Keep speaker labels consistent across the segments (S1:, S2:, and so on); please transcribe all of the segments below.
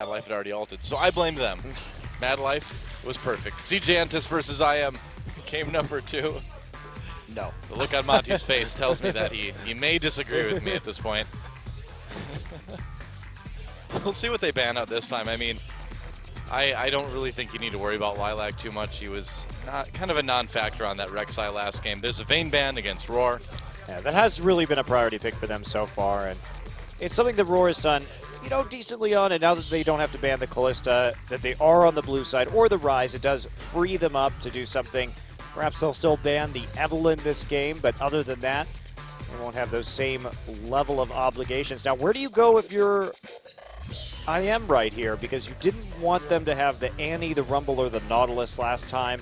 S1: Life had already ulted, so I blamed them. Mad Life was perfect. CJ Entus versus IM came number 2.
S2: No.
S1: The look on Monty's face tells me that he may disagree with me at this point. We'll see what they ban out this time. I mean, I don't really think you need to worry about Lilac too much. He was kind of a non-factor on that Rek'Sai last game. There's a Vayne ban against Roar.
S2: Yeah, that has really been a priority pick for them so far, and it's something that Roar has done, decently on, and now that they don't have to ban the Kalista, that they are on the blue side, or the Ryze, it does free them up to do something. Perhaps they'll still ban the Evelynn this game, but other than that, they won't have those same level of obligations. Now, where do you go if you're IM right here? Because you didn't want them to have the Annie, the Rumble, or the Nautilus last time.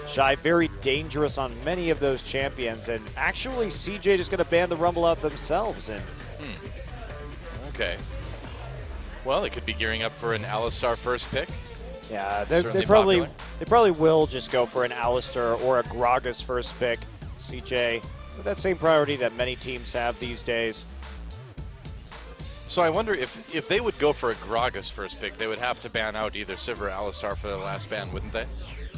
S2: Shy, very dangerous on many of those champions, and actually CJ just going to ban the Rumble out themselves. And
S1: Okay. Well, they could be gearing up for an Alistar first pick.
S2: Yeah, they probably will just go for an Alistar or a Gragas first pick. CJ, with that same priority that many teams have these days.
S1: So I wonder if they would go for a Gragas first pick, they would have to ban out either Sivir or Alistar for the last ban, wouldn't they?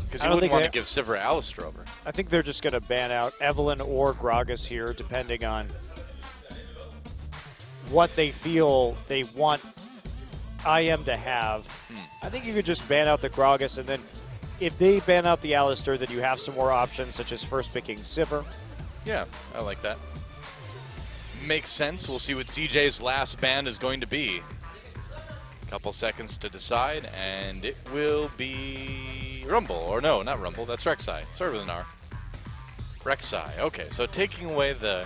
S1: Because you wouldn't want to give Sivir Alistar over.
S2: I think they're just going to ban out Evelynn or Gragas here, depending on what they feel they want IM to have. I think you could just ban out the Gragas, and then if they ban out the Alistar, then you have some more options, such as first picking Sivir.
S1: Yeah, I like that. Makes sense. We'll see what CJ's last ban is going to be. Couple seconds to decide, and it will be Rumble. Or no, not Rumble. That's Rek'Sai. Start with an R. Rek'Sai. Okay, so taking away the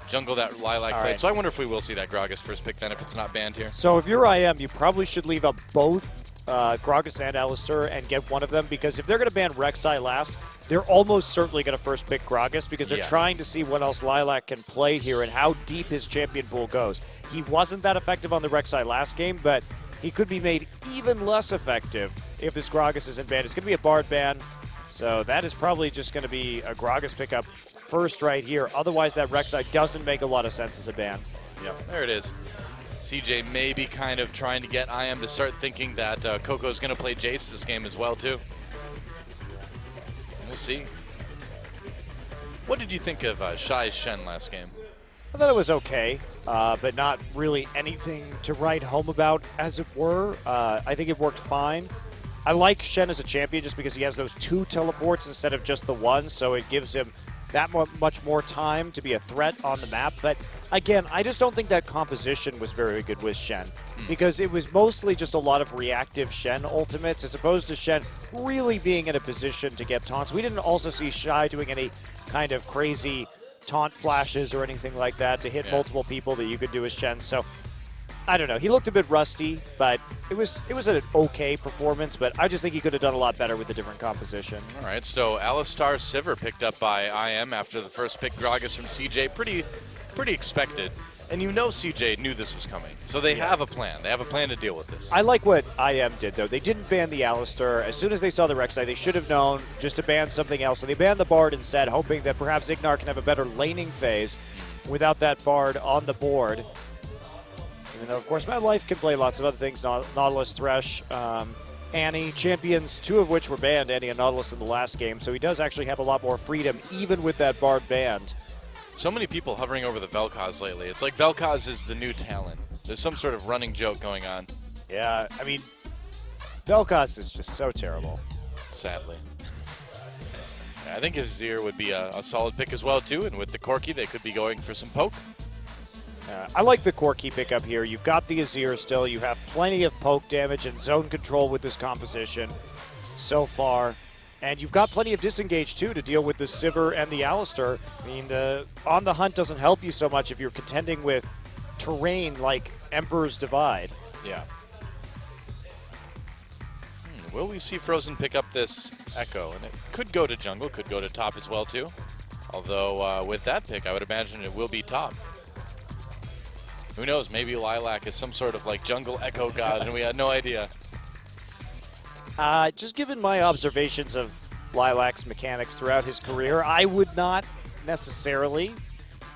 S1: jungle that Lilac played. Right. So I wonder if we will see that Gragas first pick then if it's not banned here.
S2: So if you're IM, you probably should leave up both Gragas and Alistar and get one of them, because if they're going to ban Rek'Sai last, they're almost certainly going to first pick Gragas, because they're trying to see what else Lilac can play here and how deep his champion pool goes. He wasn't that effective on the Rek'Sai last game, but he could be made even less effective if this Gragas isn't banned. It's going to be a Bard ban, so that is probably just going to be a Gragas pickup first right here. Otherwise, that Rek'Sai doesn't make a lot of sense as a ban.
S1: Yep, there it is. CJ may be kind of trying to get IM to start thinking that Coco's going to play Jace this game as well, too. We'll see. What did you think of Shy's Shen last game?
S2: I thought it was okay, but not really anything to write home about, as it were. I think it worked fine. I like Shen as a champion just because he has those 2 teleports instead of just the 1, so it gives him that much more time to be a threat on the map. But again, I just don't think that composition was very good with Shen, because it was mostly just a lot of reactive Shen ultimates as opposed to Shen really being in a position to get taunts. We didn't also see Shy doing any kind of crazy taunt flashes or anything like that to hit multiple people that you could do as Shen. So I don't know. He looked a bit rusty, but it was an okay performance, but I just think he could have done a lot better with a different composition.
S1: All right, so Alistar Sivir picked up by IM after the first pick Gragas from CJ. Pretty expected. And you know CJ knew this was coming, so they have a plan. They have a plan to deal with this.
S2: I like what IM did, though. They didn't ban the Alistar. As soon as they saw the Rek'Sai, they should have known just to ban something else. So they banned the Bard instead, hoping that perhaps Ignar can have a better laning phase without that Bard on the board. Even though, of course, Mad Life can play lots of other things, Nautilus, Thresh, Annie, champions, 2 of which were banned, Annie and Nautilus, in the last game. So he does actually have a lot more freedom, even with that Bard banned.
S1: So many people hovering over the Vel'Koz lately. It's like Vel'Koz is the new talent. There's some sort of running joke going on.
S2: Yeah, I mean, Vel'Koz is just so terrible.
S1: Sadly. Yeah, I think Azir would be a solid pick as well, too. And with the Corki, they could be going for some poke.
S2: I like the Corki pickup here. You've got the Azir still. You have plenty of poke damage and zone control with this composition so far. And you've got plenty of disengage, too, to deal with the Sivir and the Alistar. I mean, the On the Hunt doesn't help you so much if you're contending with terrain like Emperor's Divide.
S1: Yeah. Will we see Frozen pick up this Echo? And it could go to jungle, could go to top as well, too. Although, with that pick, I would imagine it will be top. Who knows? Maybe Lilac is some sort of like jungle echo god, and we had no idea.
S2: Just given my observations of Lilac's mechanics throughout his career, I would not necessarily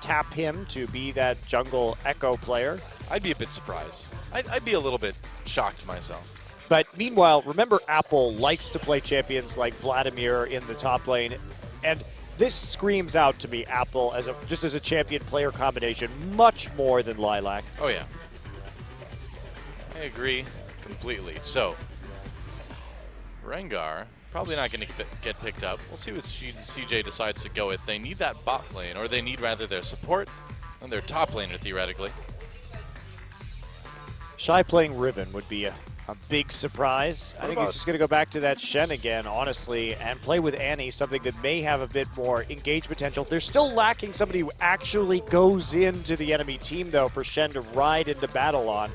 S2: tap him to be that jungle echo player.
S1: I'd be a bit surprised. I'd be a little bit shocked myself.
S2: But meanwhile, remember Apple likes to play champions like Vladimir in the top lane, and this screams out to me Apple just as a champion player combination much more than Lilac.
S1: Oh yeah, I agree completely. So Rengar probably not going to get picked up. We'll see what CJ decides to go with. They need that bot lane, or they need rather their support and their top laner theoretically.
S2: Shy playing Riven would be a big surprise. I think he's just going to go back to that Shen again, honestly, and play with Annie, something that may have a bit more engage potential. They're still lacking somebody who actually goes into the enemy team, though, for Shen to ride into battle on.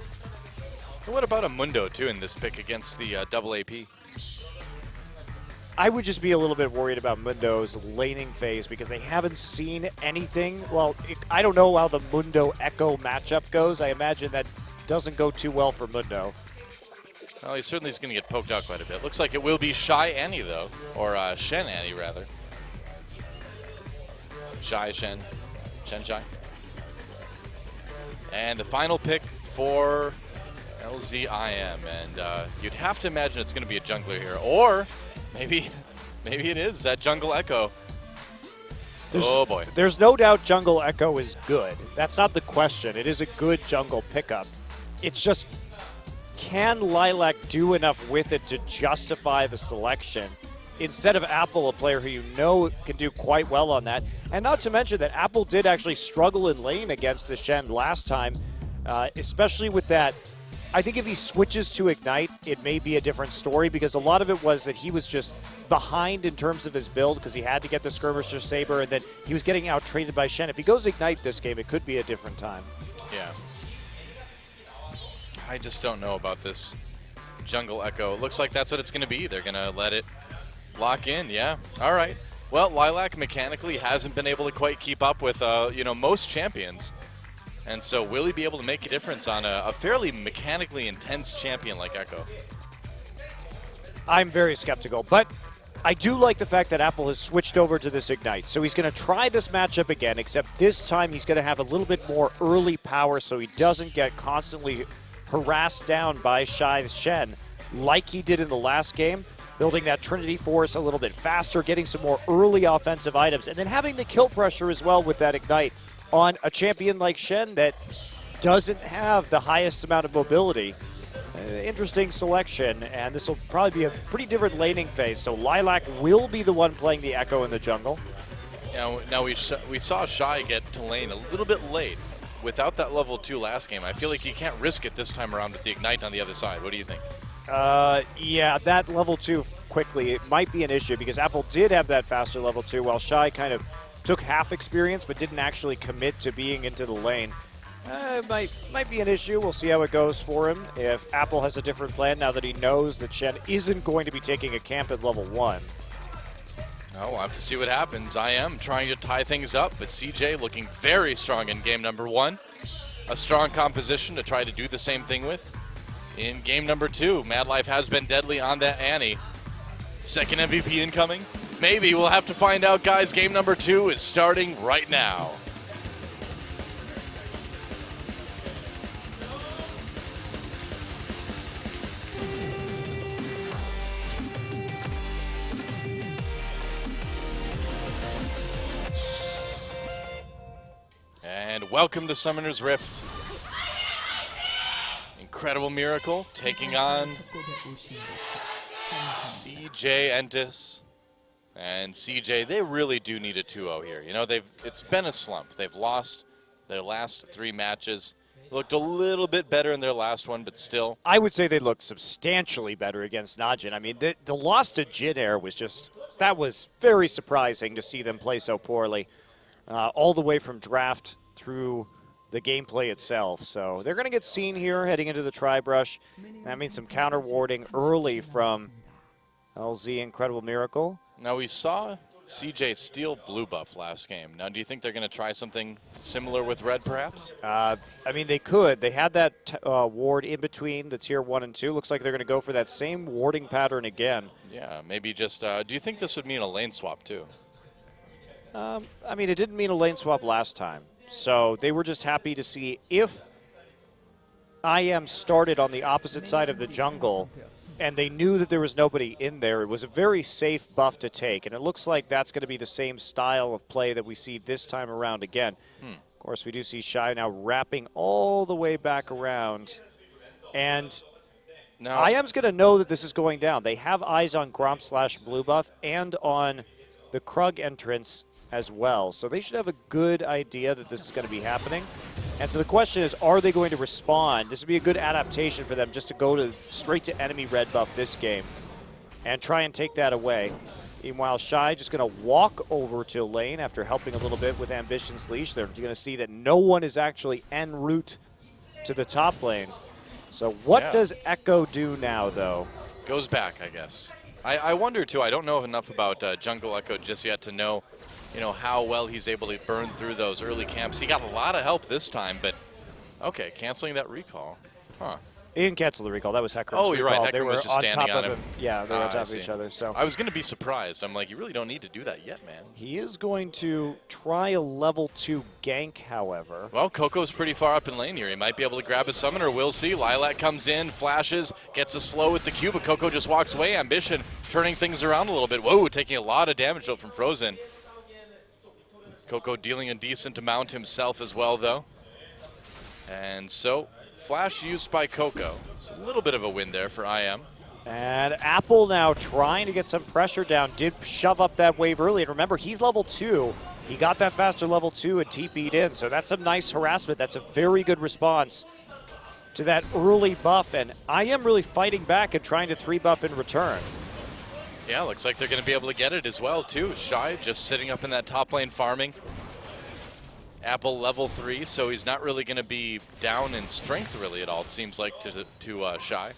S1: And what about a Mundo, too, in this pick against the double AP?
S2: I would just be a little bit worried about Mundo's laning phase because they haven't seen anything. Well, I don't know how the Mundo Echo matchup goes. I imagine that doesn't go too well for Mundo.
S1: Well, he certainly is going to get poked out quite a bit. Looks like it will be Shy Annie, though. Or Shen Annie, rather. Shy Shen. Shen Shy. And the final pick for LZIM. And you'd have to imagine it's going to be a jungler here. Or maybe it is that Jungle Echo. Oh, boy.
S2: There's no doubt Jungle Echo is good. That's not the question. It is a good jungle pickup. It's just, can Lilac do enough with it to justify the selection? Instead of Apple, a player who you know can do quite well on that. And not to mention that Apple did actually struggle in lane against the Shen last time, especially with that. I think if he switches to Ignite, it may be a different story because a lot of it was that he was just behind in terms of his build because he had to get the Skirmisher Saber and then he was getting out-traded by Shen. If he goes Ignite this game, it could be a different time.
S1: Yeah. I just don't know about this Jungle Echo. It looks like that's what it's going to be. They're going to let it lock in, yeah. All right. Well, Lilac mechanically hasn't been able to quite keep up with, most champions. And so will he be able to make a difference on a fairly mechanically intense champion like Echo?
S2: I'm very skeptical, but I do like the fact that Apple has switched over to this Ignite. So he's going to try this matchup again, except this time he's going to have a little bit more early power so he doesn't get constantly harassed down by Shy Shen like he did in the last game, building that Trinity Force a little bit faster, getting some more early offensive items, and then having the kill pressure as well with that Ignite on a champion like Shen that doesn't have the highest amount of mobility. Interesting selection, and this will probably be a pretty different laning phase. So Lilac will be the one playing the Echo in the jungle.
S1: Yeah, now we saw Shy get to lane a little bit late. Without that level 2 last game, I feel like you can't risk it this time around with the Ignite on the other side. What do you think?
S2: Yeah, that level 2 quickly, it might be an issue because Apple did have that faster level 2 while Shy kind of took half experience but didn't actually commit to being into the lane. It might be an issue. We'll see how it goes for him if Apple has a different plan now that he knows that Shen isn't going to be taking a camp at level 1.
S1: Oh, we'll have to see what happens. I am trying to tie things up, but CJ looking very strong in game number 1. A strong composition to try to do the same thing with. In game number 2, Mad Life has been deadly on that Annie. Second MVP incoming? Maybe. We'll have to find out, guys. Game number 2 is starting right now. And welcome to Summoner's Rift. Incredible Miracle taking on CJ Entus. And CJ, they really do need a 2-0 here. You know, it's been a slump. They've lost their last 3 matches. Looked a little bit better in their last one, but still.
S2: I would say they looked substantially better against Najin. I mean, the loss to Jin Air was that was very surprising to see them play so poorly. All the way from draft through the gameplay itself. So they're going to get seen here heading into the Tri-Brush. That means some counter warding early from LZ Incredible Miracle.
S1: Now we saw CJ steal blue buff last game. Now do you think they're going to try something similar with red perhaps?
S2: I mean, they could. They had that ward in between the tier 1 and 2. Looks like they're going to go for that same warding pattern again.
S1: Yeah, maybe just, do you think this would mean a lane swap too?
S2: I mean, it didn't mean a lane swap last time. So they were just happy to see if IM started on the opposite side of the jungle, and they knew that there was nobody in there, it was a very safe buff to take. And it looks like that's going to be the same style of play that we see this time around again. Of course, we do see Shy now wrapping all the way back around. And
S1: now,
S2: IM's going to know that this is going down. They have eyes on Gromp/blue buff and on the Krug entrance as well. So they should have a good idea that this is going to be happening. And so the question is, are they going to respond? This would be a good adaptation for them just to go straight to enemy red buff this game and try and take that away. Meanwhile, Shy just going to walk over to lane after helping a little bit with Ambition's leash. They're going to see that no one is actually en route to the top lane. So what does Echo do now, though?
S1: Goes back, I guess. I wonder, too. I don't know enough about Jungle Echo just yet to know, how well he's able to burn through those early camps. He got a lot of help this time, but okay, canceling that recall. Huh.
S2: He didn't cancel the recall. That was Hecarim's
S1: Oh, you're
S2: recall.
S1: right.
S2: They
S1: Hecarim
S2: were
S1: was just standing on him.
S2: Yeah, they were on top of each other. So
S1: I was going to be surprised. I'm like, you really don't need to do that yet, man.
S2: he is going to try a level 2 gank, however.
S1: Well, Coco's pretty far up in lane here. He might be able to grab a summoner. We'll see. Lilac comes in, flashes, gets a slow with the Q, but Coco just walks away. Ambition turning things around a little bit. Whoa, taking a lot of damage though from Frozen. Coco dealing a decent amount himself as well, though. And so, flash used by Coco. So a little bit of a win there for IM.
S2: And Apple now trying to get some pressure down. Did shove up that wave early. And remember, he's level 2. He got that faster level 2 and TP'd in. So that's some nice harassment. That's a very good response to that early buff. And IM really fighting back and trying to 3-buff in return.
S1: Yeah, looks like they're going to be able to get it as well, too. Shy just sitting up in that top lane farming. Apple level 3, so he's not really going to be down in strength really at all, it seems like, to Shy.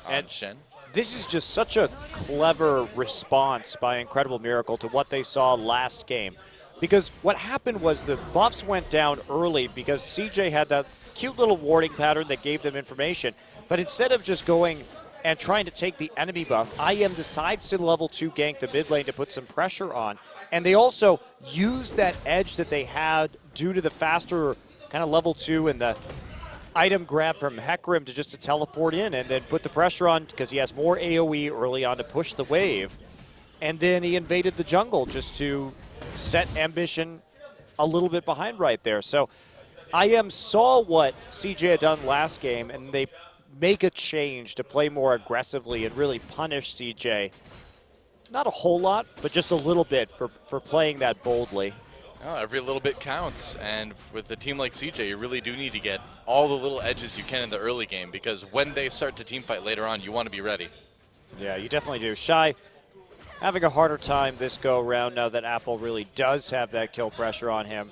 S1: And Shen.
S2: This is just such a clever response by Incredible Miracle to what they saw last game. Because what happened was the buffs went down early because CJ had that cute little warding pattern that gave them information. But instead of just going and trying to take the enemy buff, IM decides to level 2 gank the mid lane to put some pressure on. And they also used that edge that they had due to the faster kind of level 2 and the item grab from Hecarim to just to teleport in and then put the pressure on because he has more AoE early on to push the wave. And then he invaded the jungle just to set Ambition a little bit behind right there. So IM saw what CJ had done last game, and they make a change to play more aggressively and really punish CJ. Not a whole lot, but just a little bit for playing that boldly.
S1: Oh, every little bit counts, and with a team like CJ, you really do need to get all the little edges you can in the early game, because when they start to team fight later on, you want to be ready.
S2: Yeah, you definitely do. Shy having a harder time this go-around now that Apple really does have that kill pressure on him.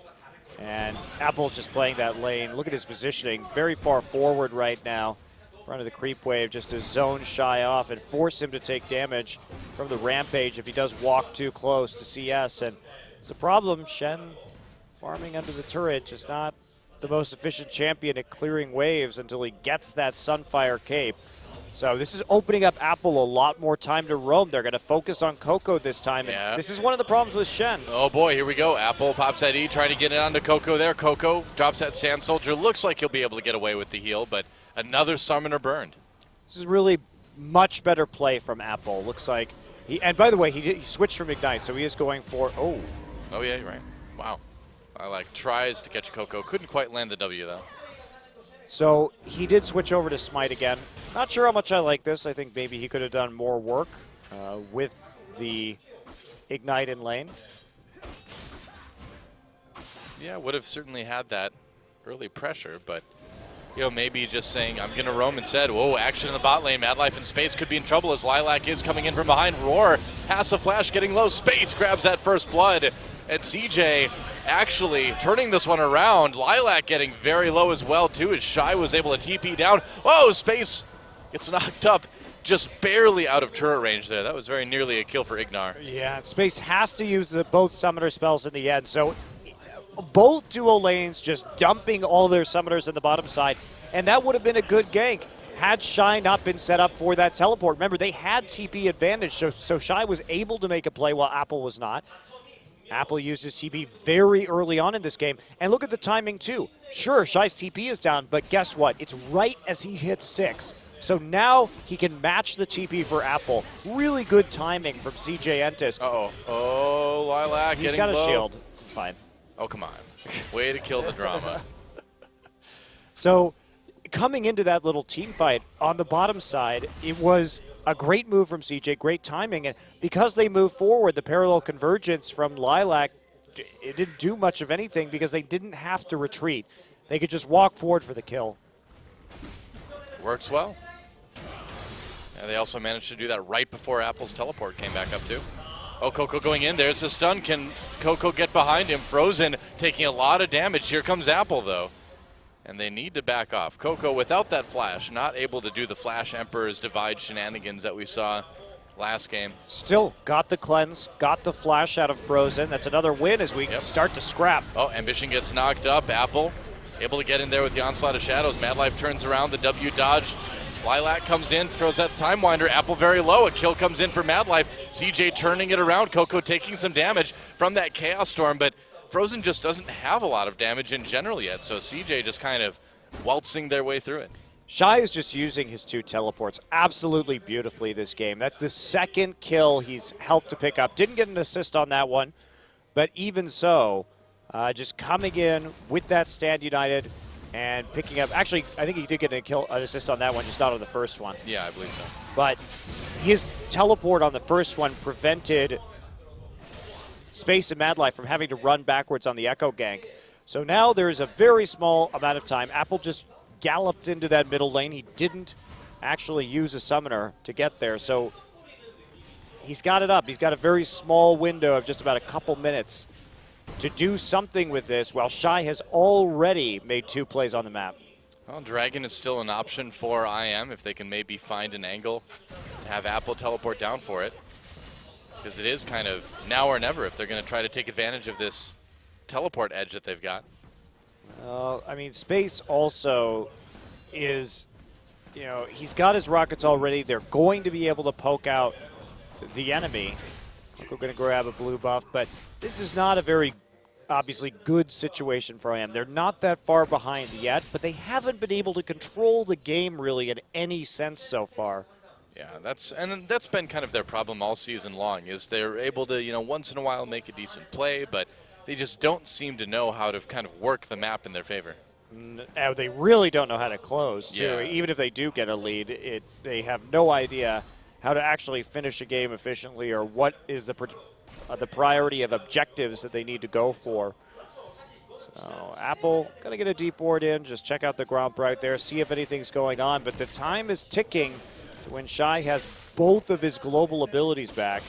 S2: And Apple's just playing that lane. Look at his positioning, very far forward right now. Front of the creep wave just to zone Shy off and force him to take damage from the rampage if he does walk too close to CS. And it's a problem. Shen farming under the turret, just not the most efficient champion at clearing waves until he gets that Sunfire cape. So this is opening up Apple a lot more time to roam. They're going to focus on Coco this time.
S1: Yeah.
S2: And this is one of the problems with Shen.
S1: Oh boy, here we go. Apple pops that E, trying to get it onto Coco there. Coco drops that Sand Soldier. Looks like he'll be able to get away with the heal, but another summoner burned.
S2: This is really much better play from Apple. Looks like he, and by the way, he switched from Ignite, so he is going for,
S1: Oh yeah, you're right. Wow. Tries to catch Coco. Couldn't quite land the W though.
S2: So he did switch over to Smite again. Not sure how much I like this. I think maybe he could have done more work with the Ignite in lane.
S1: Yeah, would have certainly had that early pressure, but maybe just saying, I'm going to roam instead. Whoa, action in the bot lane. Mad Life in Space could be in trouble as Lilac is coming in from behind. Roar has the flash, getting low. Space grabs that first blood. And CJ actually turning this one around. Lilac getting very low as well, too, as Shy was able to TP down. Whoa, Space gets knocked up just barely out of turret range there. That was very nearly a kill for Ignar.
S2: Yeah, Space has to use both summoner spells in the end. So both duo lanes just dumping all their summoners in the bottom side. And that would have been a good gank had Shy not been set up for that teleport. Remember, they had TP advantage, so Shy was able to make a play while Apple was not. Apple uses TP very early on in this game. And look at the timing, too. Sure, Shy's TP is down, but guess what? It's right as he hits 6. So now he can match the TP for Apple. Really good timing from CJ Entus.
S1: Uh-oh. Oh, Lilac
S2: He's
S1: getting
S2: got a
S1: low.
S2: shield. It's fine.
S1: Oh, come on. Way to kill the drama.
S2: So coming into that little team fight on the bottom side, it was a great move from CJ, great timing. And because they moved forward, the parallel convergence from Lilac, it didn't do much of anything because they didn't have to retreat. They could just walk forward for the kill.
S1: Works well. And they also managed to do that right before Apple's teleport came back up too. Oh, Coco going in. There's the stun. Can Coco get behind him? Frozen taking a lot of damage. Here comes Apple, though. And they need to back off. Coco, without that flash, not able to do the Flash Emperor's Divide shenanigans that we saw last game.
S2: Still got the cleanse, got the flash out of Frozen. That's another win as we start to scrap.
S1: Oh, Ambition gets knocked up. Apple able to get in there with the Onslaught of Shadows. Mad Life turns around. The W dodge. Lilac comes in, throws that Time Winder. Apple very low. A kill comes in for Mad Life. CJ turning it around. Coco taking some damage from that Chaos Storm, but Frozen just doesn't have a lot of damage in general yet, so CJ just kind of waltzing their way through it.
S2: Shy is just using his 2 teleports absolutely beautifully this game. That's the second kill he's helped to pick up. Didn't get an assist on that one, but even so, just coming in with that Stand United and picking up. Actually, I think he did get an assist on that one, just not on the first one.
S1: Yeah, I believe so.
S2: But his teleport on the first one prevented Space and Mad Life from having to run backwards on the Echo gank. So now there's a very small amount of time. Apple just galloped into that middle lane. He didn't actually use a summoner to get there. So he's got it up. He's got a very small window of just about a couple minutes to do something with this, while Shy has already made 2 plays on the map.
S1: Well, Dragon is still an option for IM if they can maybe find an angle to have Apple teleport down for it. Because it is kind of now or never if they're going to try to take advantage of this teleport edge that they've got.
S2: I mean, Space also is, he's got his rockets already. They're going to be able to poke out the enemy. We're going to grab a blue buff, but this is not a very, obviously, good situation for IM. They're not that far behind yet, but they haven't been able to control the game really in any sense so far.
S1: Yeah, that's been kind of their problem all season long, is they're able to, once in a while make a decent play, but they just don't seem to know how to kind of work the map in their favor.
S2: They really don't know how to close, too.
S1: Yeah.
S2: Even if they do get a lead, they have no idea how to actually finish a game efficiently or what is the priority of objectives that they need to go for. So Apple going to get a deep ward in, just check out the Gromp right there, see if anything's going on. But the time is ticking to when Shy has both of his global abilities back.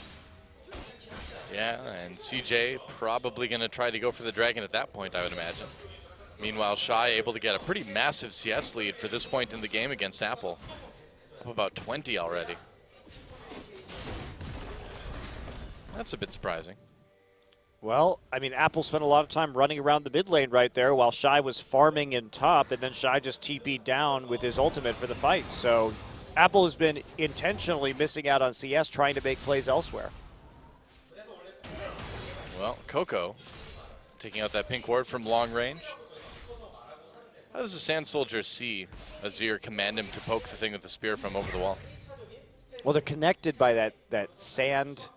S1: Yeah, and CJ probably going to try to go for the Dragon at that point, I would imagine. Meanwhile, Shy able to get a pretty massive CS lead for this point in the game against Apple. Up about 20 already. That's a bit surprising.
S2: Well, I mean, Apple spent a lot of time running around the mid lane right there while Shy was farming in top, and then Shy just TP'd down with his ultimate for the fight. So Apple has been intentionally missing out on CS, trying to make plays elsewhere.
S1: Well, Coco taking out that pink ward from long range. How does the Sand Soldier see Azir command him to poke the thing with the spear from over the wall?
S2: Well, they're connected by that sand.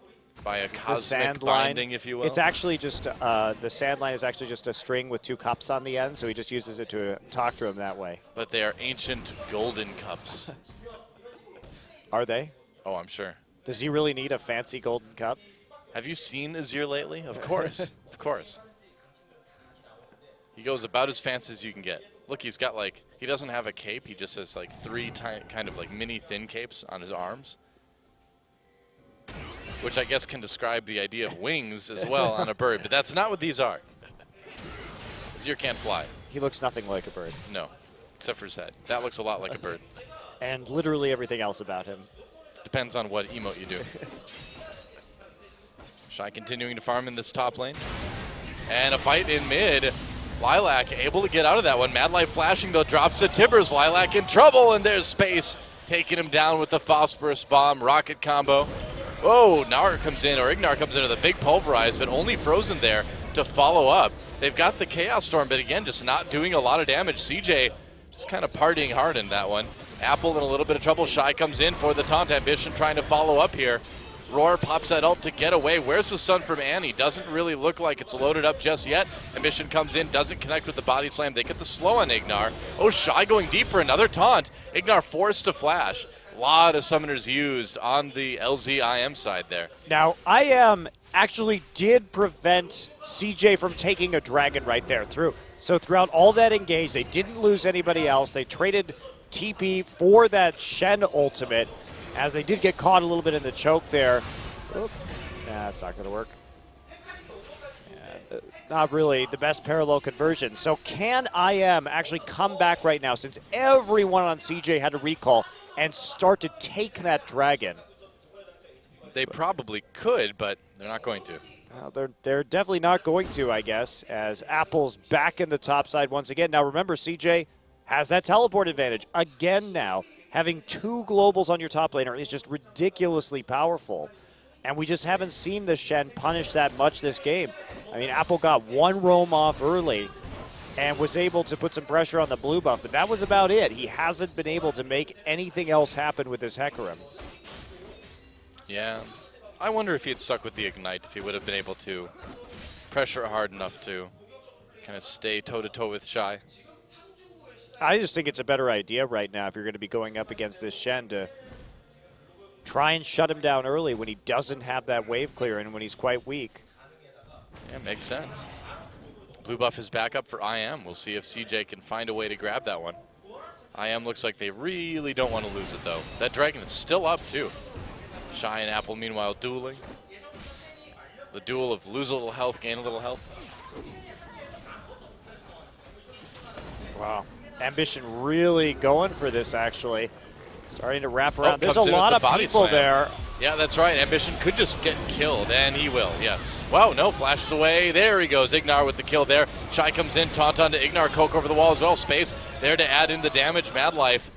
S1: By a cosmic
S2: sand
S1: binding,
S2: line.
S1: if you will.
S2: It's actually just, the sand line is actually just a string with 2 cups on the end, so he just uses it to talk to him that way.
S1: But they are ancient golden cups.
S2: Are they?
S1: Oh, I'm sure.
S2: Does he really need a fancy golden cup?
S1: Have you seen Azir lately? Of course. Of course. He goes about as fancy as you can get. Look, he's got he doesn't have a cape. He just has 3 kind of mini thin capes on his arms. Which I guess can describe the idea of wings as well on a bird, but that's not what these are. Azir can't fly.
S2: He looks nothing like a bird.
S1: No, except for his head. That looks a lot like a bird.
S2: And literally everything else about him.
S1: Depends on what emote you do. Shy continuing to farm in this top lane. And a fight in mid. Lilac able to get out of that one. Mad Life flashing though, drops to Tibbers. Lilac in trouble, and there's Space taking him down with the Phosphorus Bomb. Rocket combo. Whoa, Gnar comes in, or Ignar comes into the big pulverize, but only Frozen there to follow up. They've got the Chaos Storm, but again, just not doing a lot of damage. CJ just kind of partying hard in that one. Apple in a little bit of trouble. Shy comes in for the taunt. Ambition trying to follow up here. Roar pops that ult to get away. Where's the stun from Annie? Doesn't really look like it's loaded up just yet. Ambition comes in, doesn't connect with the body slam. They get the slow on Ignar. Oh, Shy going deep for another taunt. Ignar forced to flash. A lot of summoners used on the LZIM side there.
S2: Now, IM actually did prevent CJ from taking a dragon right there through. So throughout all that engage, they didn't lose anybody else. They traded TP for that Shen ultimate, as they did get caught a little bit in the choke there. Oop. Nah, that's not going to work. Yeah, not really the best parallel conversion. So can IM actually come back right now, since everyone on CJ had a recall, and start to take that dragon?
S1: They probably could, but they're not going to.
S2: They're definitely not going to, I guess, as Apple's back in the top side once again. Now remember, CJ has that teleport advantage again now. Having two globals on your top laner is just ridiculously powerful. And we just haven't seen the Shen punish that much this game. I mean, Apple got one roam off early and was able to put some pressure on the blue buff, but that was about it. He hasn't been able to make anything else happen with this Hecarim.
S1: Yeah. I wonder if he had stuck with the Ignite, if he would have been able to pressure hard enough to kind of stay toe-to-toe with Shy.
S2: I just think it's a better idea right now if you're going to be going up against this Shen to try and shut him down early when he doesn't have that wave clear and when he's quite weak.
S1: Yeah, makes sense. Blue buff is back up for IM. We'll see if CJ can find a way to grab that one. IM looks like they really don't want to lose it, though. That dragon is still up, too. Shy and Apple, meanwhile, dueling. The duel of lose a little health, gain a little health.
S2: Wow. Ambition really going for this, actually. Starting to wrap around. There's a
S1: Comes in
S2: lot
S1: with
S2: of
S1: the body
S2: people
S1: slam.
S2: there.
S1: Yeah, that's right. Ambition could just get killed, and he will, yes. Wow, no, flashes away. There he goes. Ignar with the kill there. Shy comes in, taunt onto Ignar. Coke over the wall as well. Space there to add in the damage. Mad Life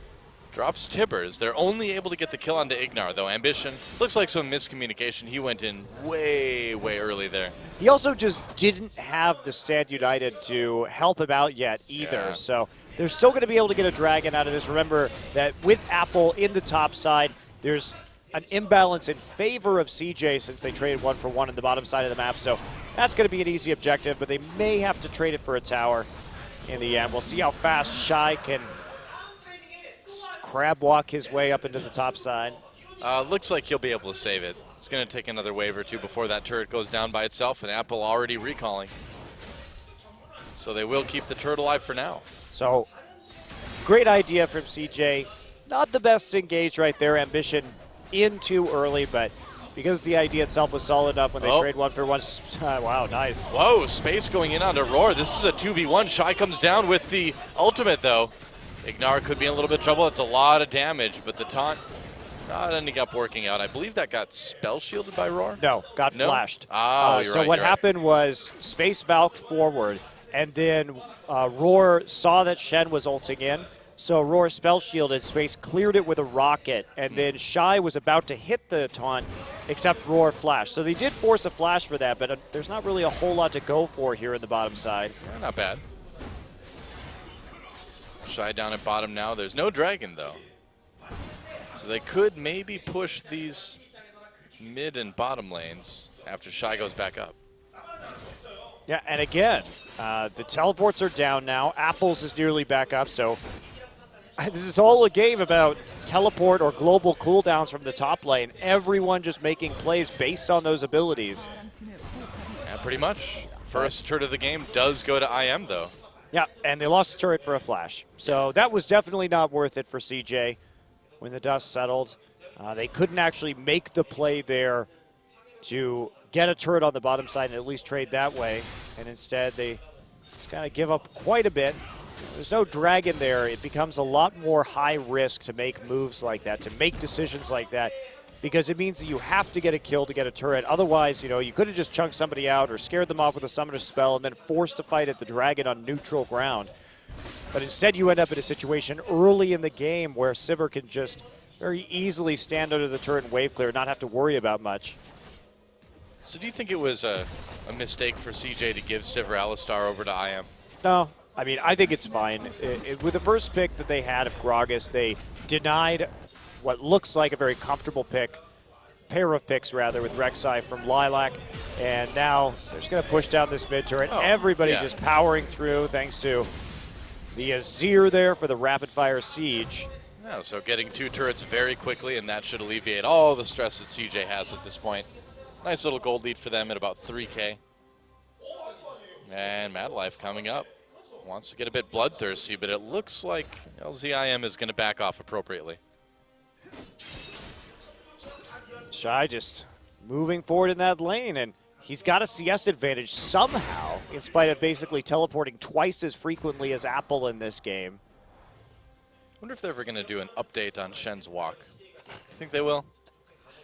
S1: drops Tibbers. They're only able to get the kill onto Ignar, though. Ambition looks like some miscommunication. He went in way, way early there.
S2: He also just didn't have the Stand United to help him out yet either.
S1: Yeah.
S2: So they're still going to be able to get a dragon out of this. Remember that with Apple in the top side, there's an imbalance in favor of CJ since they traded 1-for-1 in the bottom side of the map. So that's going to be an easy objective, but they may have to trade it for a tower in the end. We'll see how fast Shy can crab walk his way up into the top side.
S1: Looks like he'll be able to save it. It's going to take another wave or two before that turret goes down by itself, and Apple already recalling. So they will keep the turret alive for now.
S2: So, great idea from CJ. Not the best engage right there. Ambition in too early, but because the idea itself was solid enough when they trade 1-for-1. Wow, nice.
S1: Whoa, Space going in onto Roar. This is a 2v1. Shy comes down with the ultimate, though. Ignar could be in a little bit of trouble. It's a lot of damage, but the taunt not ending up working out. I believe that got spell shielded by Roar?
S2: No, got flashed.
S1: Oh, you're
S2: so
S1: right,
S2: what happened was Space valked forward, and then Roar saw that Shen was ulting in, so Roar spell shielded. Space cleared it with a rocket, and then Shy was about to hit the taunt, except Roar flashed. So they did force a flash for that, but there's not really a whole lot to go for here in the bottom side.
S1: Yeah, not bad. Shy down at bottom now. There's no dragon, though. So they could maybe push these mid and bottom lanes after Shy goes back up.
S2: Yeah, and again, the teleports are down now. Apples is nearly back up, so this is all a game about teleport or global cooldowns from the top lane. Everyone just making plays based on those abilities.
S1: Yeah, pretty much. First turret of the game does go to IM, though.
S2: Yeah, and they lost the turret for a flash. So that was definitely not worth it for CJ when the dust settled. They couldn't actually make the play there to get a turret on the bottom side and at least trade that way. And instead, they just kind of give up quite a bit. There's no dragon there. It becomes a lot more high risk to make moves like that, to make decisions like that, because it means that you have to get a kill to get a turret. Otherwise, you know, you could have just chunked somebody out or scared them off with a summoner spell and then forced to fight at the dragon on neutral ground. But instead, you end up in a situation early in the game where Sivir can just very easily stand under the turret and wave clear, not have to worry about much.
S1: So do you think it was a mistake for CJ to give Sivir Alistar over to IM?
S2: No. I mean, I think it's fine. With the first pick that they had of Gragas, they denied what looks like a very comfortable pair of picks rather, with Rek'Sai from Lilac. And now they're just going to push down this mid turret. Everybody just powering through thanks to the Azir there for the rapid-fire siege.
S1: Yeah, so getting 2 turrets very quickly, and that should alleviate all the stress that CJ has at this point. Nice little gold lead for them at about 3K. And Mad Life coming up. Wants to get a bit bloodthirsty, but it looks like LZIM is going to back off appropriately.
S2: Shy just moving forward in that lane, and he's got a CS advantage somehow, in spite of basically teleporting twice as frequently as Apple in this game.
S1: I wonder if they're ever going to do an update on Shen's walk. You think they will?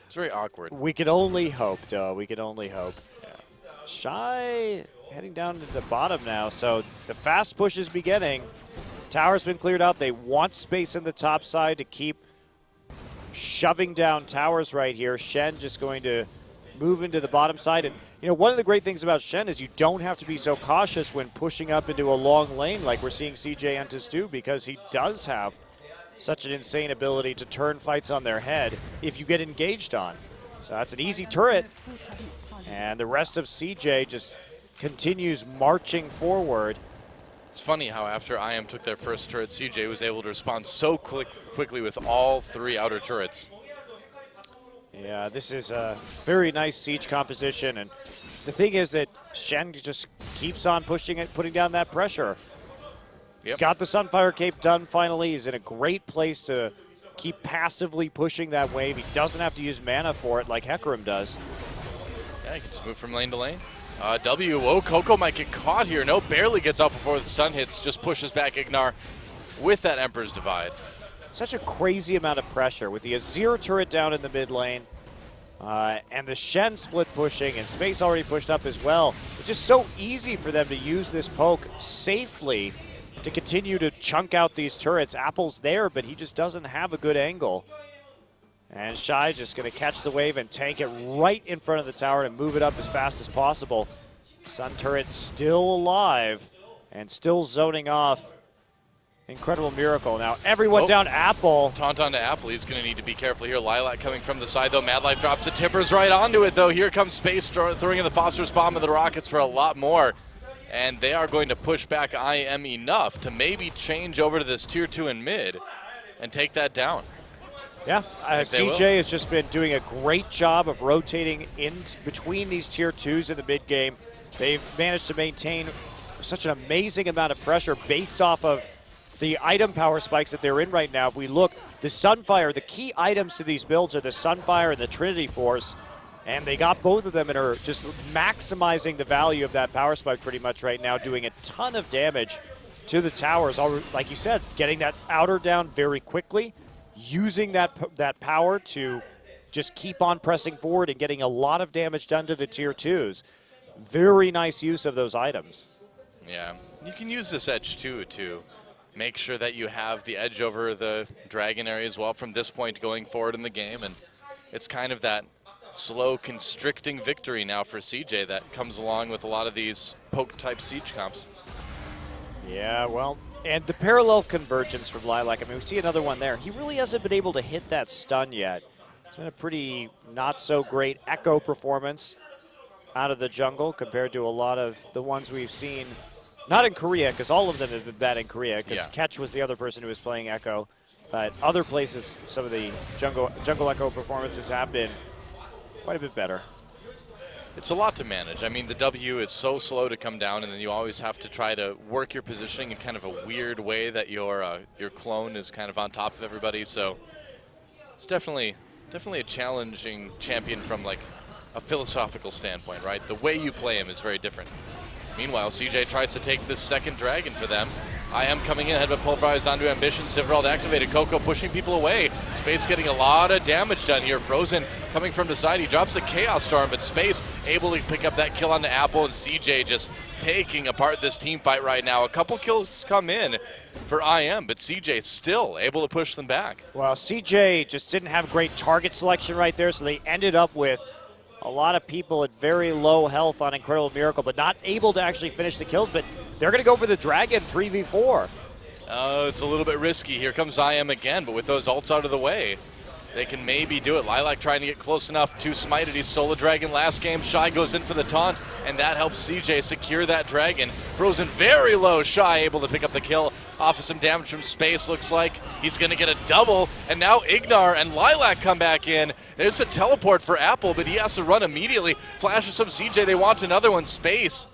S1: It's very awkward.
S2: We can only hope, though. We can only hope.
S1: Yeah.
S2: Shy heading down to the bottom now, so the fast push is beginning. Tower's been cleared out. They want space in the top side to keep shoving down towers right here. Shen just going to move into the bottom side. And, you know, one of the great things about Shen is you don't have to be so cautious when pushing up into a long lane like we're seeing CJ Entus do, because he does have such an insane ability to turn fights on their head if you get engaged on. So that's an easy turret. And the rest of CJ just continues marching forward.
S1: It's funny how after IM took their first turret, CJ was able to respond so quickly with all 3 outer turrets.
S2: Yeah, this is a very nice siege composition, and the thing is that Shen just keeps on pushing it, putting down that pressure. He's got the Sunfire Cape done finally. He's in a great place to keep passively pushing that wave. He doesn't have to use mana for it like Hecarim does.
S1: Yeah, he can just move from lane to lane. Coco might get caught here. No, barely gets out before the stun hits, just pushes back Ignar with that Emperor's Divide.
S2: Such a crazy amount of pressure with the Azir turret down in the mid lane and the Shen split pushing and Space already pushed up as well. It's just so easy for them to use this poke safely to continue to chunk out these turrets. Apple's there, but he just doesn't have a good angle. And Shy just going to catch the wave and tank it right in front of the tower and move it up as fast as possible. Sun turret still alive and still zoning off. Incredible miracle. Now everyone down Apple.
S1: Taunt onto Apple. He's going to need to be careful here. Lilac coming from the side, though. Mad Life drops the Timbers right onto it, though. Here comes Space throwing in the Phosphorus Bomb of the Rockets for a lot more. And they are going to push back IM enough to maybe change over to this Tier 2 in mid and take that down.
S2: Yeah, CJ has just been doing a great job of rotating in between these Tier 2s in the mid game. They've managed to maintain such an amazing amount of pressure based off of the item power spikes that they're in right now. If we look, the Sunfire, the key items to these builds are the Sunfire and the Trinity Force, and they got both of them and are just maximizing the value of that power spike pretty much right now, doing a ton of damage to the towers. Like you said, getting that outer down very quickly, using that power to just keep on pressing forward and getting a lot of damage done to the Tier 2s. Very nice use of those items.
S1: Yeah, you can use this edge too to make sure that you have the edge over the dragon area as well from this point going forward in the game. And it's kind of that slow constricting victory now for CJ that comes along with a lot of these poke-type siege comps.
S2: Yeah, well, and the parallel convergence from Lilac, I mean, we see another one there. He really hasn't been able to hit that stun yet. It's been a pretty not-so-great Echo performance out of the jungle compared to a lot of the ones we've seen. Not in Korea, because all of them have been bad in Korea, because Ketch was the other person who was playing Echo. But other places, some of the jungle Echo performances have been quite a bit better.
S1: It's a lot to manage. I mean, the W is so slow to come down, and then you always have to try to work your positioning in kind of a weird way that your clone is kind of on top of everybody. So it's definitely a challenging champion from like a philosophical standpoint, right? The way you play him is very different. Meanwhile, CJ tries to take this second dragon for them. IM coming in, head of pulverized onto Ambition. Sivir activated. Coco pushing people away. Space getting a lot of damage done here. Frozen coming from the side. He drops a Chaos Storm, but Space able to pick up that kill on the Apple, and CJ just taking apart this team fight right now. A couple kills come in for IM, but CJ still able to push them back.
S2: Well, CJ just didn't have great target selection right there, so they ended up with a lot of people at very low health on Incredible Miracle, but not able to actually finish the kills. But they're going to go for the Dragon 3v4.
S1: Oh, it's a little bit risky. Here comes IM again, but with those ults out of the way, they can maybe do it. Lilac trying to get close enough to smite it. He stole the Dragon last game. Shy goes in for the taunt, and that helps CJ secure that Dragon. Frozen very low. Shy able to pick up the kill off of some damage from space. Looks like he's going to get a double, and now Ignar and Lilac come back in. There's a teleport for Apple, but he has to run immediately. Flashes some CJ. They want another one. Space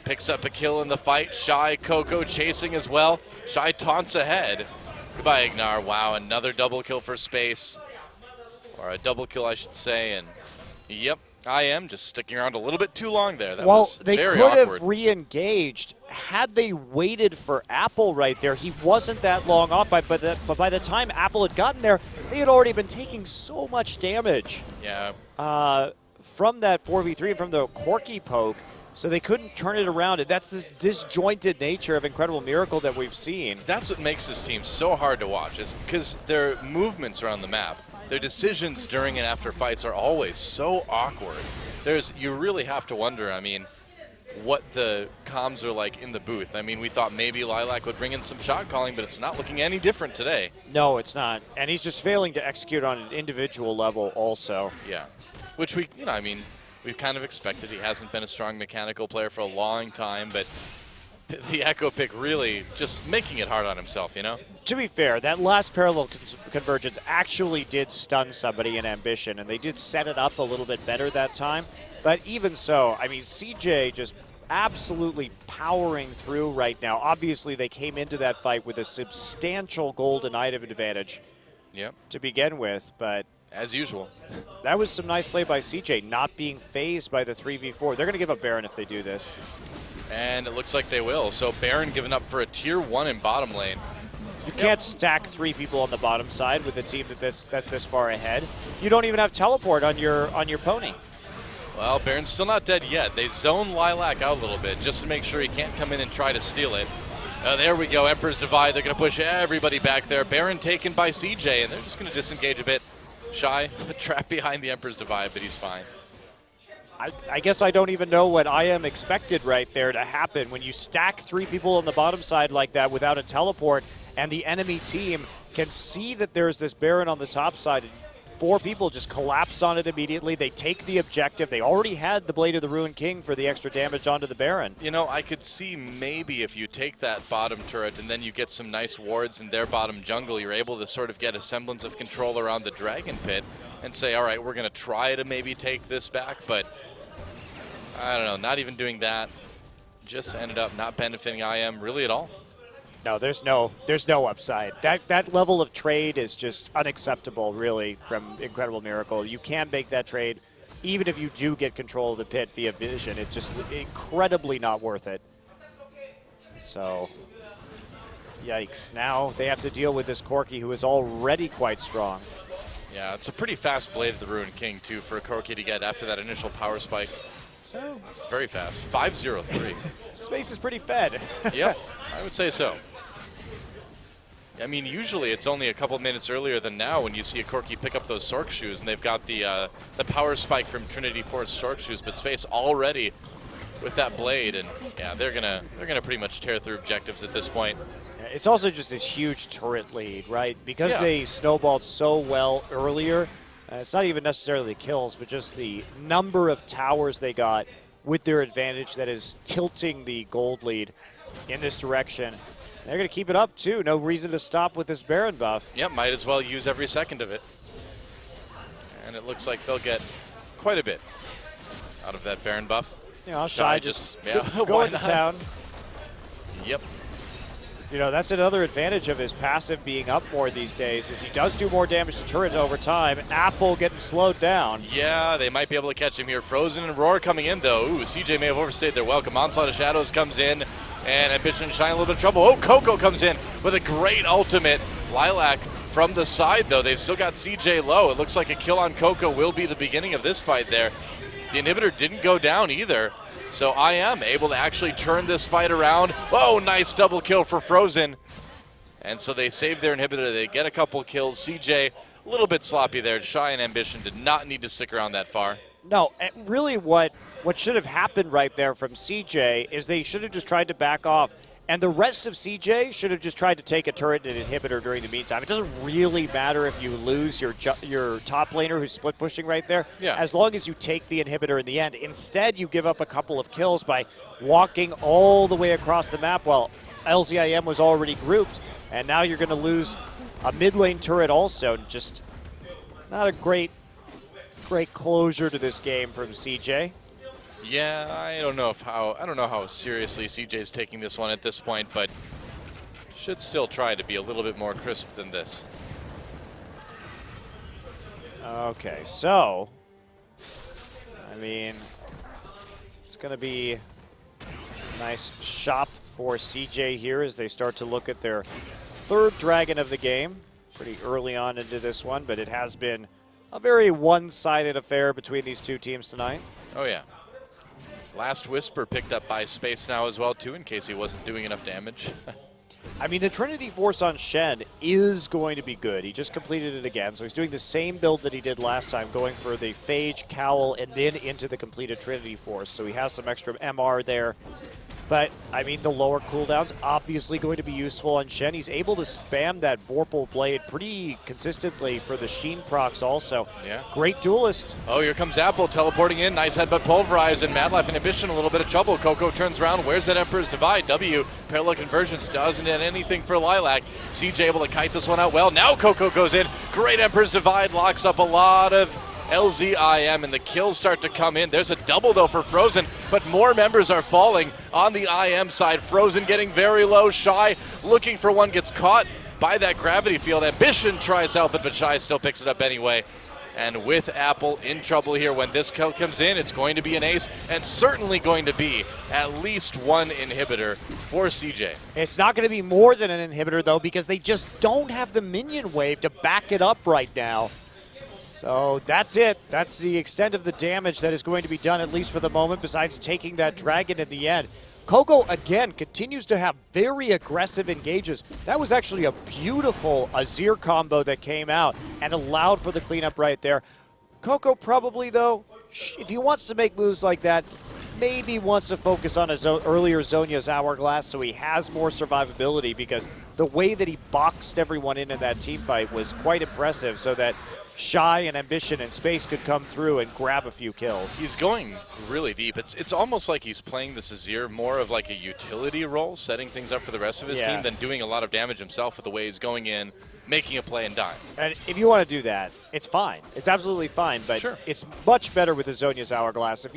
S1: picks up a kill in the fight. Shy, Coco chasing as well. Shy taunts ahead. Goodbye, Ignar. Wow, another double kill for Space. Or a double kill, I should say. And yep, IM just sticking around a little bit too long there. That was
S2: they
S1: very
S2: could
S1: awkward.
S2: have re-engaged had they waited for Apple right there. He wasn't that long off, but by the time Apple had gotten there, they had already been taking so much damage.
S1: Yeah.
S2: From that 4v3 and from the Corky poke, so they couldn't turn it around. And that's this disjointed nature of Incredible Miracle that we've seen.
S1: That's what makes this team so hard to watch, is because their movements around the map, their decisions during and after fights are always so awkward. You really have to wonder, I mean, what the comms are like in the booth. I mean, we thought maybe Lilac would bring in some shot calling, but it's not looking any different today.
S2: No, it's not. And he's just failing to execute on an individual level also.
S1: Yeah, which we've kind of expected. He hasn't been a strong mechanical player for a long time, but the Echo pick really just making it hard on himself, you know?
S2: To be fair, that last parallel convergence actually did stun somebody in Ambition, and they did set it up a little bit better that time. But even so, I mean, CJ just absolutely powering through right now. Obviously, they came into that fight with a substantial golden item advantage to begin with, but
S1: as usual.
S2: That was some nice play by CJ, not being phased by the 3v4. They're going to give up Baron if they do this.
S1: And it looks like they will. So Baron giving up for a tier 1 in bottom lane.
S2: You can't stack 3 people on the bottom side with a team that's this far ahead. You don't even have teleport on your pony.
S1: Well, Baron's still not dead yet. They zone Lilac out a little bit just to make sure he can't come in and try to steal it. There we go, Emperor's Divide. They're going to push everybody back there. Baron taken by CJ, and they're just going to disengage a bit. Shy, trapped behind the Emperor's Divide, but he's fine.
S2: I guess I don't even know what I am expected right there to happen. When you stack 3 people on the bottom side like that without a teleport, and the enemy team can see that there's this Baron on the top side, and 4 people just collapse on it immediately. They take the objective. They already had the Blade of the Ruined King for the extra damage onto the Baron.
S1: You know, I could see maybe if you take that bottom turret and then you get some nice wards in their bottom jungle, you're able to sort of get a semblance of control around the Dragon Pit and say, all right, we're going to try to maybe take this back, but I don't know, not even doing that. Just ended up not benefiting IM really at all.
S2: No, there's no upside. That level of trade is just unacceptable, really, from Incredible Miracle. You can make that trade, even if you do get control of the pit via vision. It's just incredibly not worth it. So, yikes. Now they have to deal with this Corky, who is already quite strong.
S1: Yeah, it's a pretty fast Blade of the Ruined King, too, for a Corky to get after that initial power spike.
S2: Oh.
S1: Very fast. 5-0-3.
S2: Space is pretty fed.
S1: Yeah, I would say so. I mean, usually it's only a couple minutes earlier than now when you see a Corky pick up those Sork shoes, and they've got the power spike from Trinity Force Sork shoes, but Space already with that blade, and yeah, they're gonna pretty much tear through objectives at this point.
S2: It's also just this huge turret lead, right? Because they snowballed so well earlier. It's not even necessarily the kills, but just the number of towers they got with their advantage that is tilting the gold lead in this direction. They're going to keep it up, too. No reason to stop with this Baron buff.
S1: Yep, might as well use every second of it. And it looks like they'll get quite a bit out of that Baron buff.
S2: You know, Shy just
S1: yeah,
S2: go into town.
S1: Yep.
S2: You know, that's another advantage of his passive being up more these days, is he does do more damage to turrets over time. Apple getting slowed down.
S1: Yeah, they might be able to catch him here. Frozen and Roar coming in, though. Ooh, CJ may have overstayed their welcome. Onslaught of Shadows comes in, and Ambition and Shine a little bit of trouble. Oh, Coco comes in with a great ultimate. Lilac from the side, though. They've still got CJ low. It looks like a kill on Coco will be the beginning of this fight there. The inhibitor didn't go down either. So I am able to actually turn this fight around. Oh, nice double kill for Frozen. And so they save their inhibitor. They get a couple kills. CJ, a little bit sloppy there. Shy and Ambition did not need to stick around that far.
S2: No, really what should have happened right there from CJ is they should have just tried to back off. And the rest of CJ should have just tried to take a turret and inhibitor during the meantime. It doesn't really matter if you lose your top laner who's split pushing right there, as long as you take the inhibitor in the end. Instead, you give up a couple of kills by walking all the way across the map while LZIM was already grouped. And now you're going to lose a mid lane turret also. Just not a great closure to this game from CJ.
S1: Yeah, I don't know how seriously CJ's taking this one at this point, but should still try to be a little bit more crisp than this.
S2: Okay, so I mean, it's going to be a nice shop for CJ here as they start to look at their third dragon of the game. Pretty early on into this one, but it has been a very one-sided affair between these two teams tonight.
S1: Oh yeah. Last Whisper picked up by Space now as well, too, in case he wasn't doing enough damage.
S2: I mean, the Trinity Force on Shen is going to be good. He just completed it again, so he's doing the same build that he did last time, going for the Phage, Cowl, and then into the completed Trinity Force. So he has some extra MR there. But, I mean, the lower cooldowns obviously going to be useful on Shen. He's able to spam that Vorpal Blade pretty consistently for the Sheen procs also.
S1: Yeah.
S2: Great duelist.
S1: Oh, here comes Apple teleporting in. Nice headbutt pulverize, and Mad Life Inhibition a little bit of trouble. Coco turns around. Where's that Emperor's Divide? W, Parallel Convergence doesn't add anything for Lilac. CJ able to kite this one out well. Now Coco goes in. Great Emperor's Divide locks up a lot of LZIM, and the kills start to come in. There's a double, though, for Frozen, but more members are falling on the IM side. Frozen getting very low. Shy looking for one, gets caught by that gravity field. Ambition tries to help it, but Shy still picks it up anyway. And with Apple in trouble here, when this kill comes in, it's going to be an ace, and certainly going to be at least one inhibitor for CJ.
S2: It's not going to be more than an inhibitor, though, because they just don't have the minion wave to back it up right now. So that's it. That's the extent of the damage that is going to be done, at least for the moment, besides taking that dragon in the end. Coco, again, continues to have very aggressive engages. That was actually a beautiful Azir combo that came out and allowed for the cleanup right there. Coco probably, though, if he wants to make moves like that, maybe wants to focus on his earlier Zhonya's Hourglass so he has more survivability, because the way that he boxed everyone in that team fight was quite impressive, so that Shy and Ambition and Space could come through and grab a few kills.
S1: He's going really deep. It's almost like he's playing this Azir more of like a utility role, setting things up for the rest of his team, than doing a lot of damage himself with the way he's going in, making a play and dying.
S2: And if you want to do that, it's fine. It's absolutely fine, but it's much better with the Zhonya's Hourglass. The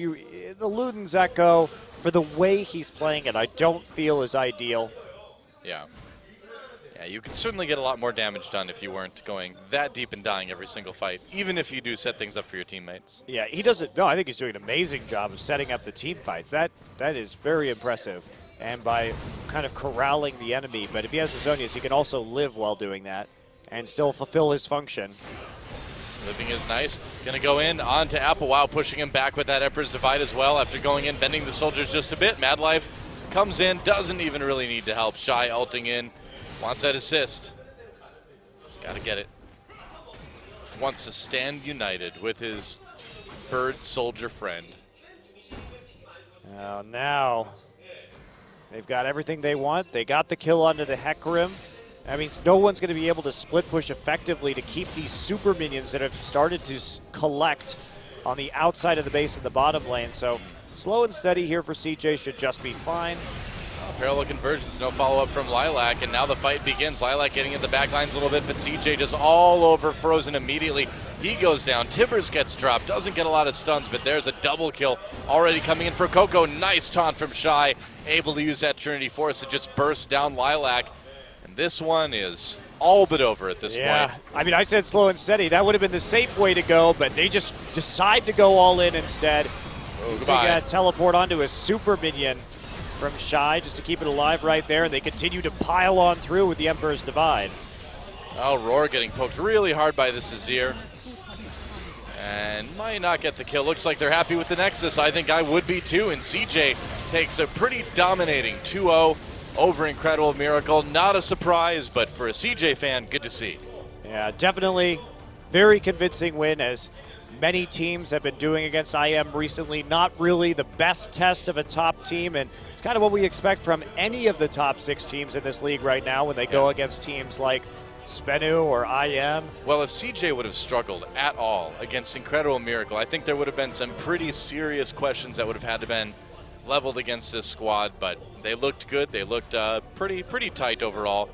S2: Luden's Echo, for the way he's playing it, I don't feel is ideal.
S1: Yeah. Yeah, you could certainly get a lot more damage done if you weren't going that deep and dying every single fight, even if you do set things up for your teammates.
S2: Yeah, he doesn't. No, I think he's doing an amazing job of setting up the team fights. That is very impressive, and by kind of corralling the enemy. But if he has the Zhonyas, he can also live while doing that and still fulfill his function.
S1: Living is nice. Going to go in onto Apple. Wow, pushing him back with that Emperor's Divide as well. After going in, bending the soldiers just a bit. Mad Life comes in, doesn't even really need to help. Shy ulting in. Wants that assist. Gotta get it. Wants to stand united with his bird soldier friend.
S2: Now they've got everything they want. They got the kill onto the Hecarim. That means no one's going to be able to split push effectively to keep these super minions that have started to collect on the outside of the base of the bottom lane. So slow and steady here for CJ should just be fine.
S1: Parallel Convergence, no follow-up from Lilac, and now the fight begins. Lilac getting in the back lines a little bit, but CJ just all over Frozen immediately. He goes down. Tibbers gets dropped. Doesn't get a lot of stuns, but there's a double kill already coming in for Coco. Nice taunt from Shy. Able to use that Trinity Force to just burst down Lilac. And this one is all but over at this point.
S2: I mean, I said slow and steady. That would have been the safe way to go, but they just decide to go all in instead.
S1: Oh,
S2: so you got to teleport onto a super minion from Shy just to keep it alive right there, and they continue to pile on through with the Emperor's Divide.
S1: Oh, Roar getting poked really hard by this Azir. And might not get the kill. Looks like they're happy with the Nexus. I think I would be too. And CJ takes a pretty dominating 2-0 over Incredible Miracle. Not a surprise, but for a CJ fan, good to see.
S2: Yeah, definitely very convincing win, as many teams have been doing against IM recently. Not really the best test of a top team, and it's kind of what we expect from any of the top 6 teams in this league right now when they go against teams like Spenu or IM.
S1: Well, if CJ would have struggled at all against Incredible Miracle, I think there would have been some pretty serious questions that would have had to been leveled against this squad, but they looked good. They looked pretty tight overall.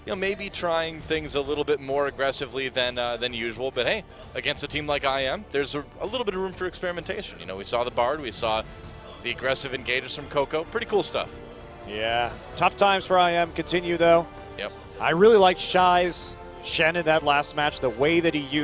S1: You know, maybe trying things a little bit more aggressively than usual, but hey, against a team like IM, there's a little bit of room for experimentation. You know, we saw the Bard, we saw the aggressive engages from Coco. Pretty cool stuff.
S2: Yeah, tough times for IM continue though.
S1: Yep.
S2: I really liked Shy's Shen in that last match, the way that he used